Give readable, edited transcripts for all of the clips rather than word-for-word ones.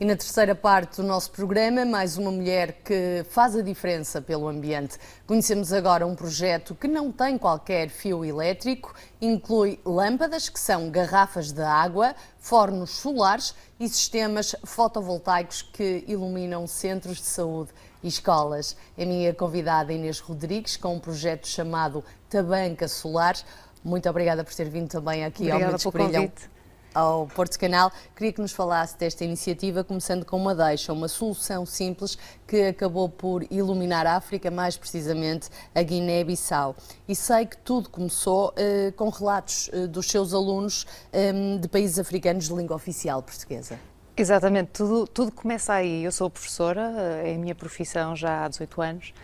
E na terceira parte do nosso programa, mais uma mulher que faz a diferença pelo ambiente. Conhecemos agora um projeto que não tem qualquer fio elétrico, inclui lâmpadas, que são garrafas de água, fornos solares e sistemas fotovoltaicos que iluminam centros de saúde e escolas. A minha convidada Inês Rodrigues, com um projeto chamado Tabanca Solar. Muito obrigada por ter vindo também aqui ao Minutos que Brilham, ao Porto Canal. Queria que nos falasse desta iniciativa, começando com uma deixa, uma solução simples que acabou por iluminar a África, mais precisamente a Guiné-Bissau. E sei que tudo começou com relatos dos seus alunos de países africanos de língua oficial portuguesa. Exatamente, tudo começa aí. Eu sou professora, é a minha profissão já há 18 anos.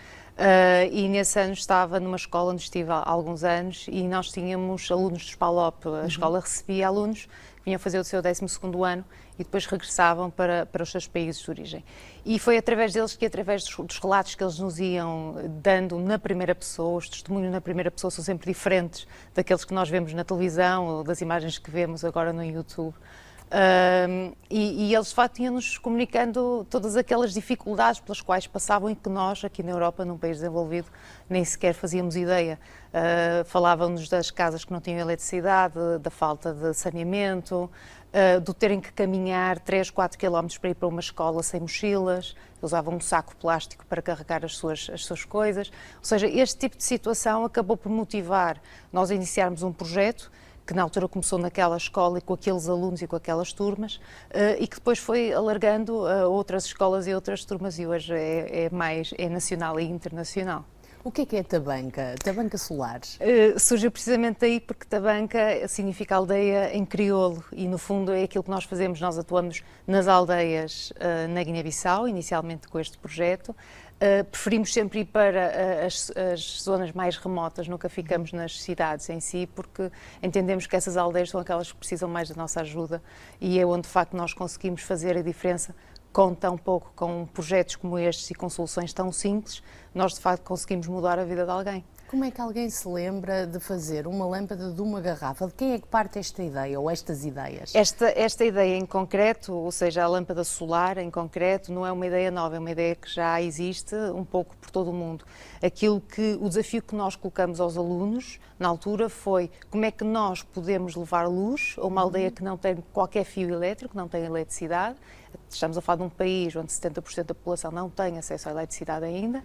E nesse ano estava numa escola onde estive há alguns anos e nós tínhamos alunos de SPALOP. A escola recebia alunos que vinham fazer o seu 12º ano e depois regressavam para os seus países de origem. E foi através deles que, através dos relatos que eles nos iam dando na primeira pessoa, os testemunhos na primeira pessoa são sempre diferentes daqueles que nós vemos na televisão ou das imagens que vemos agora no YouTube. E eles de facto iam-nos comunicando todas aquelas dificuldades pelas quais passavam e que nós, aqui na Europa, num país desenvolvido, nem sequer fazíamos ideia. Falavam-nos das casas que não tinham eletricidade, da falta de saneamento, do terem que caminhar 3, 4 quilómetros para ir para uma escola sem mochilas, usavam um saco plástico para carregar as suas coisas. Ou seja, este tipo de situação acabou por motivar nós a iniciarmos um projeto que na altura começou naquela escola e com aqueles alunos e com aquelas turmas, e que depois foi alargando a outras escolas e outras turmas, e hoje é nacional e internacional. O que é Tabanca? Tabanca Solar? Surgiu precisamente daí porque Tabanca significa aldeia em crioulo e, no fundo, é aquilo que nós fazemos. Nós atuamos nas aldeias na Guiné-Bissau, inicialmente com este projeto. Preferimos sempre ir para as zonas mais remotas, nunca ficamos nas cidades em si, porque entendemos que essas aldeias são aquelas que precisam mais da nossa ajuda e é onde, de facto, nós conseguimos fazer a diferença. Com tão pouco, com projetos como estes e com soluções tão simples, nós de facto conseguimos mudar a vida de alguém. Como é que alguém se lembra de fazer uma lâmpada de uma garrafa? De quem é que parte esta ideia ou estas ideias? Esta ideia em concreto, ou seja, a lâmpada solar em concreto, não é uma ideia nova, é uma ideia que já existe um pouco por todo o mundo. O desafio que nós colocamos aos alunos na altura foi como é que nós podemos levar luz a uma aldeia que não tem qualquer fio elétrico, não tem eletricidade. Estamos a falar de um país onde 70% da população não tem acesso à eletricidade ainda.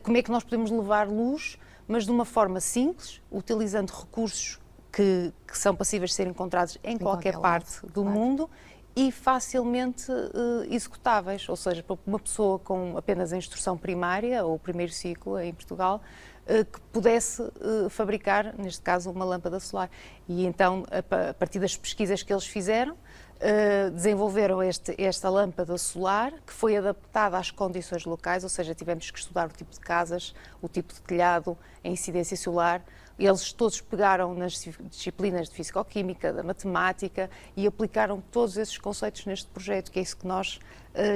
Como é que nós podemos levar luz, mas de uma forma simples, utilizando recursos que são passíveis de ser encontrados em qualquer parte do mundo e facilmente executáveis, ou seja, para uma pessoa com apenas a instrução primária ou o primeiro ciclo em Portugal, que pudesse fabricar, neste caso, uma lâmpada solar. E então, a partir das pesquisas que eles fizeram, desenvolveram esta lâmpada solar que foi adaptada às condições locais, ou seja, tivemos que estudar o tipo de casas, o tipo de telhado, a incidência solar. Eles todos pegaram nas disciplinas de Fisicoquímica, da Matemática e aplicaram todos esses conceitos neste projeto, que é isso que nós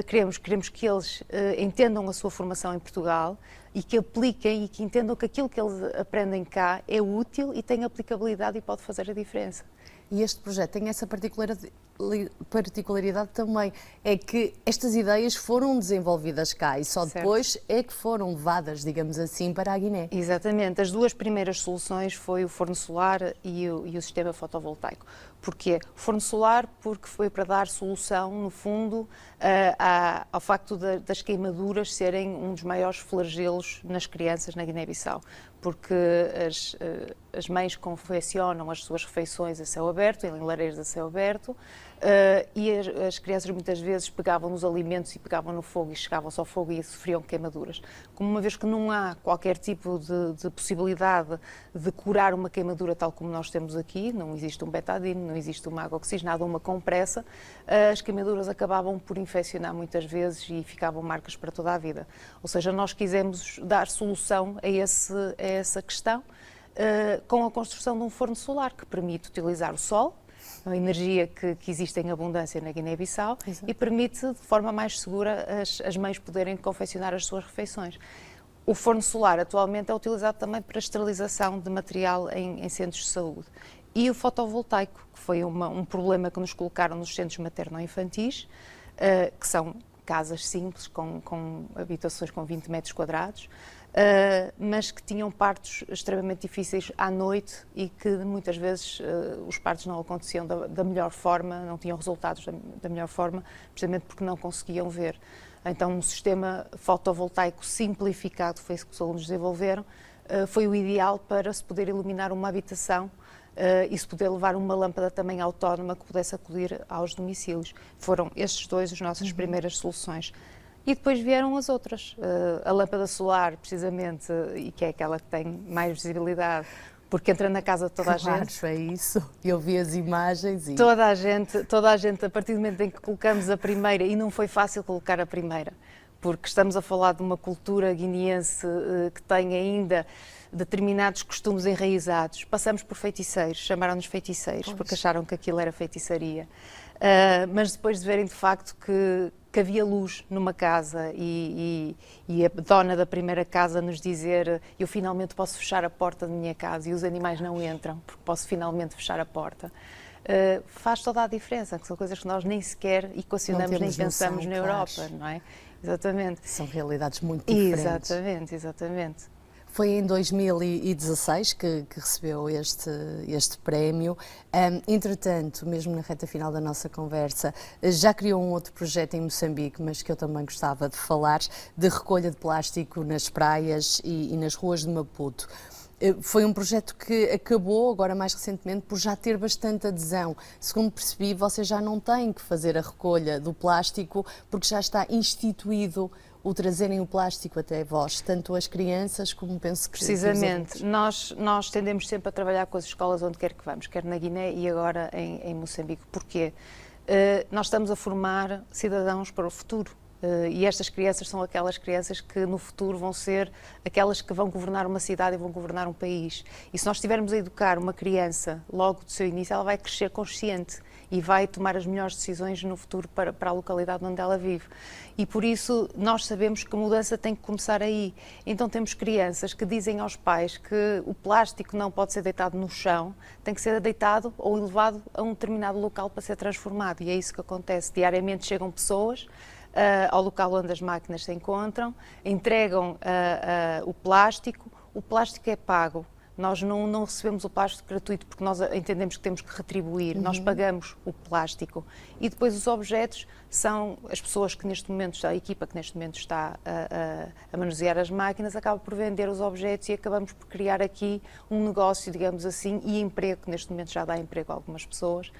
queremos. Queremos que eles entendam a sua formação em Portugal e que apliquem e que entendam que aquilo que eles aprendem cá é útil e tem aplicabilidade e pode fazer a diferença. E este projeto tem essa particularidade também, é que estas ideias foram desenvolvidas cá e só depois é que foram levadas, digamos assim, para a Guiné. Exatamente. As duas primeiras soluções foi o forno solar e o sistema fotovoltaico. Porquê? O forno solar porque foi para dar solução, no fundo, ao facto das queimaduras serem um dos maiores flagelos nas crianças na Guiné-Bissau. Porque as mães confeccionam as suas refeições a céu aberto, em lareiras a céu aberto, e as crianças muitas vezes pegavam nos alimentos e pegavam no fogo e chegavam-se ao fogo e sofriam queimaduras. Como uma vez que não há qualquer tipo de possibilidade de curar uma queimadura tal como nós temos aqui, não existe um betadine, não existe uma água oxigenada, uma compressa, as queimaduras acabavam por infeccionar muitas vezes e ficavam marcas para toda a vida. Ou seja, nós quisemos dar solução a essa questão com a construção de um forno solar que permite utilizar o sol, a energia que existe em abundância na Guiné-Bissau, e permite de forma mais segura as mães poderem confeccionar as suas refeições. O forno solar atualmente é utilizado também para esterilização de material em centros de saúde. E o fotovoltaico, que foi um problema que nos colocaram nos centros materno-infantis, que são casas simples, com habitações com 20 metros quadrados, mas que tinham partos extremamente difíceis à noite e que muitas vezes os partos não aconteciam da melhor forma, não tinham resultados da melhor forma, precisamente porque não conseguiam ver. Então, um sistema fotovoltaico simplificado, foi isso que os alunos desenvolveram, foi o ideal para se poder iluminar uma habitação e se poder levar uma lâmpada também autónoma que pudesse acudir aos domicílios. Foram estes dois as nossas primeiras soluções. E depois vieram as outras. A lâmpada solar, precisamente, e que é aquela que tem mais visibilidade, porque entra na casa de toda a gente. Claro, é isso. Eu vi as imagens e... Toda a gente, a partir do momento em que colocamos a primeira, e não foi fácil colocar a primeira, porque estamos a falar de uma cultura guineense que tem ainda determinados costumes enraizados. Passamos por feiticeiros, chamaram-nos feiticeiros, porque acharam que aquilo era feitiçaria. Mas depois de verem de facto que havia luz numa casa e a dona da primeira casa nos dizer: eu finalmente posso fechar a porta da minha casa e os animais não entram, porque posso finalmente fechar a porta. Faz toda a diferença, que são coisas que nós nem sequer equacionamos, nem pensamos na Europa, não é? Exatamente. São realidades muito diferentes. Exatamente. Foi em 2016 que recebeu este prémio. Entretanto, mesmo na reta final da nossa conversa, já criou um outro projeto em Moçambique, mas que eu também gostava de falar, de recolha de plástico nas praias e nas ruas de Maputo. Foi um projeto que acabou, agora mais recentemente, por já ter bastante adesão. Segundo percebi, vocês já não têm que fazer a recolha do plástico, porque já está instituído o trazerem o plástico até vós, tanto as crianças como penso que... Precisamente. Nós tendemos sempre a trabalhar com as escolas onde quer que vamos, quer na Guiné e agora em Moçambique. Porquê? Nós estamos a formar cidadãos para o futuro. E estas crianças são aquelas crianças que no futuro vão ser aquelas que vão governar uma cidade e vão governar um país. E se nós estivermos a educar uma criança logo do seu início, ela vai crescer consciente e vai tomar as melhores decisões no futuro para a localidade onde ela vive. E por isso nós sabemos que a mudança tem que começar aí. Então temos crianças que dizem aos pais que o plástico não pode ser deitado no chão, tem que ser deitado ou levado a um determinado local para ser transformado. E é isso que acontece. Diariamente chegam pessoas ao local onde as máquinas se encontram, entregam o plástico é pago. Nós não recebemos o plástico gratuito porque nós entendemos que temos que retribuir, nós pagamos o plástico. E depois os objetos são as pessoas que neste momento, a equipa que neste momento está a manusear as máquinas, acaba por vender os objetos e acabamos por criar aqui um negócio, digamos assim, e emprego, que neste momento já dá emprego a algumas pessoas.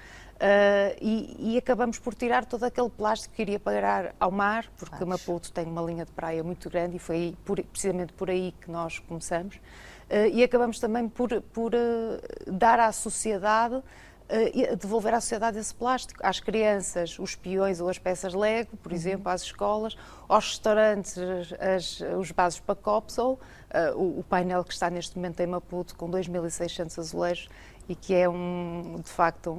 E acabamos por tirar todo aquele plástico que iria parar ao mar, porque Maputo tem uma linha de praia muito grande e foi precisamente por aí que nós começamos. E acabamos também por dar à sociedade, devolver à sociedade esse plástico, às crianças, os peões ou as peças Lego, por exemplo, às escolas, aos restaurantes, os vasos para copos ou o painel que está neste momento em Maputo com 2.600 azulejos e que é de facto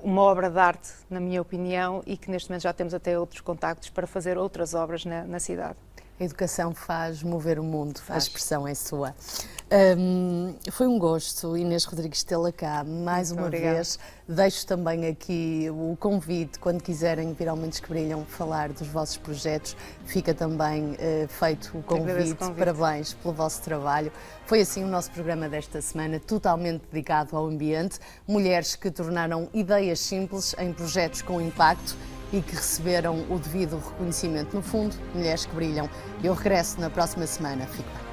uma obra de arte, na minha opinião, e que neste momento já temos até outros contactos para fazer outras obras na cidade. A educação faz mover o mundo, a expressão é sua. Foi um gosto, Inês Rodrigues, tê-la cá mais uma vez. Deixo também aqui o convite, quando quiserem vir ao Mentes que Brilham falar dos vossos projetos, fica também feito o convite. Parabéns pelo vosso trabalho. Foi assim o nosso programa desta semana, totalmente dedicado ao ambiente. Mulheres que tornaram ideias simples em projetos com impacto e que receberam o devido reconhecimento. No fundo, mulheres que brilham. Eu regresso na próxima semana. Fico bem.